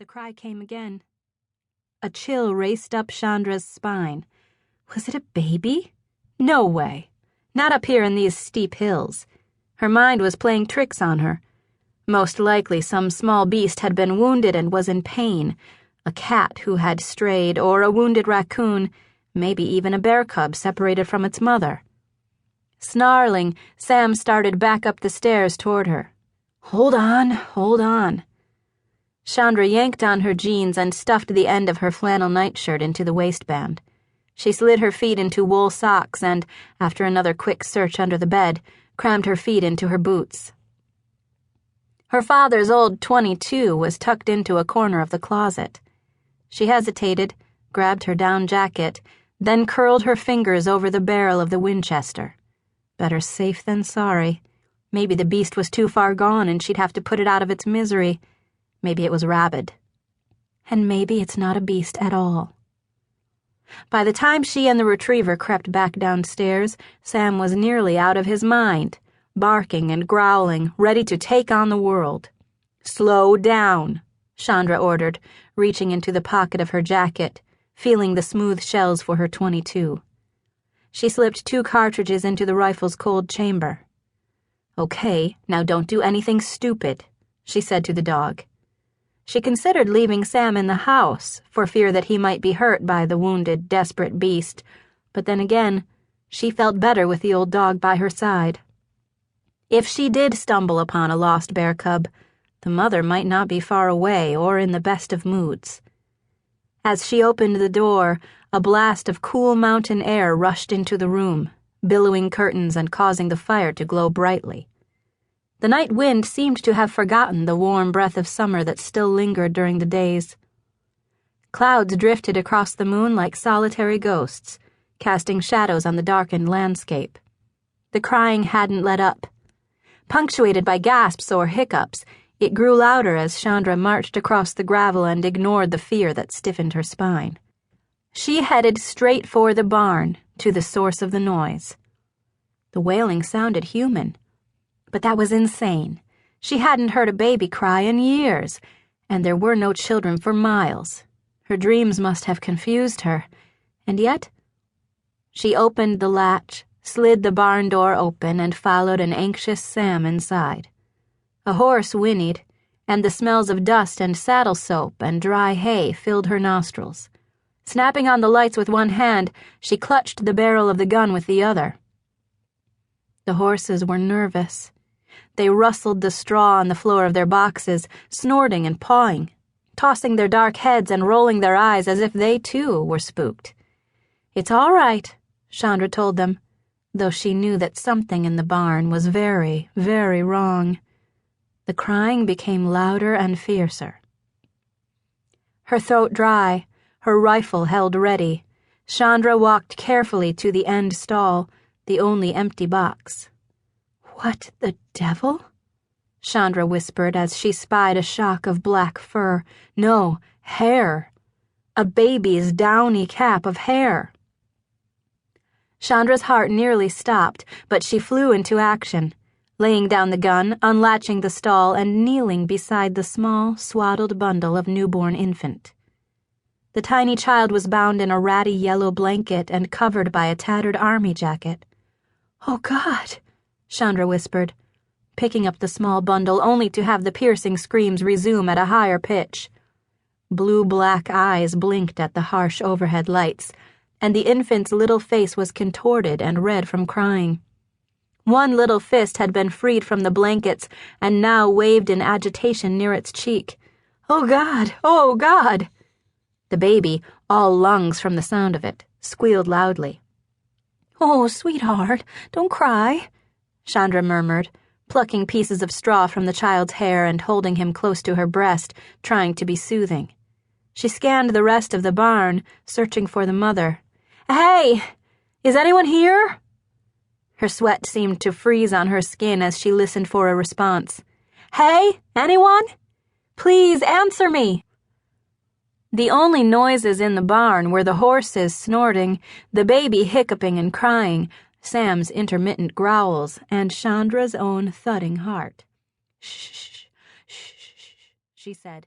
The cry came again. A chill raced up Chandra's spine. Was it a baby? No way. Not up here in these steep hills. Her mind was playing tricks on her. Most likely some small beast had been wounded and was in pain. A cat who had strayed, or a wounded raccoon, maybe even a bear cub separated from its mother. Snarling, Sam started back up the stairs toward her. Hold on. Chandra yanked on her jeans and stuffed the end of her flannel nightshirt into the waistband. She slid her feet into wool socks and, after another quick search under the bed, crammed her feet into her boots. Her father's old .22 was tucked into a corner of the closet. She hesitated, grabbed her down jacket, then curled her fingers over the barrel of the Winchester. Better safe than sorry. Maybe the beast was too far gone and she'd have to put it out of its misery. Maybe it was rabid. And maybe it's not a beast at all. By the time she and the retriever crept back downstairs, Sam was nearly out of his mind, barking and growling, ready to take on the world. Slow down, Chandra ordered, reaching into the pocket of her jacket, feeling the smooth shells for her .22. She slipped 2 cartridges into the rifle's cold chamber. Okay, now don't do anything stupid, she said to the dog. She considered leaving Sam in the house for fear that he might be hurt by the wounded, desperate beast, but then again, she felt better with the old dog by her side. If she did stumble upon a lost bear cub, the mother might not be far away or in the best of moods. As she opened the door, a blast of cool mountain air rushed into the room, billowing curtains and causing the fire to glow brightly. The night wind seemed to have forgotten the warm breath of summer that still lingered during the days. Clouds drifted across the moon like solitary ghosts, casting shadows on the darkened landscape. The crying hadn't let up. Punctuated by gasps or hiccups, it grew louder as Chandra marched across the gravel and ignored the fear that stiffened her spine. She headed straight for the barn, to the source of the noise. The wailing sounded human. But that was insane. She hadn't heard a baby cry in years, and there were no children for miles. Her dreams must have confused her, and yet... She opened the latch, slid the barn door open, and followed an anxious Sam inside. A horse whinnied, and the smells of dust and saddle soap and dry hay filled her nostrils. Snapping on the lights with one hand, she clutched the barrel of the gun with the other. The horses were nervous. They rustled the straw on the floor of their boxes, snorting and pawing, tossing their dark heads and rolling their eyes as if they, too, were spooked. It's all right, Chandra told them, though she knew that something in the barn was very, very wrong. The crying became louder and fiercer. Her throat dry, her rifle held ready, Chandra walked carefully to the end stall, the only empty box. What the devil? Chandra whispered as she spied a shock of black fur. No, hair. A baby's downy cap of hair. Chandra's heart nearly stopped, but she flew into action, laying down the gun, unlatching the stall, and kneeling beside the small, swaddled bundle of newborn infant. The tiny child was bound in a ratty yellow blanket and covered by a tattered army jacket. Oh, God, Chandra whispered, picking up the small bundle only to have the piercing screams resume at a higher pitch. Blue-black eyes blinked at the harsh overhead lights, and the infant's little face was contorted and red from crying. One little fist had been freed from the blankets and now waved in agitation near its cheek. Oh, God! Oh, God! The baby, all lungs from the sound of it, squealed loudly. Oh, sweetheart, don't cry, Chandra murmured, plucking pieces of straw from the child's hair and holding him close to her breast, trying to be soothing. She scanned the rest of the barn, searching for the mother. Hey! Is anyone here? Her sweat seemed to freeze on her skin as she listened for a response. Hey, anyone? Please answer me. The only noises in the barn were the horses snorting, the baby hiccuping and crying, Sam's intermittent growls, and Chandra's own thudding heart. Shh, shh, shh, she said.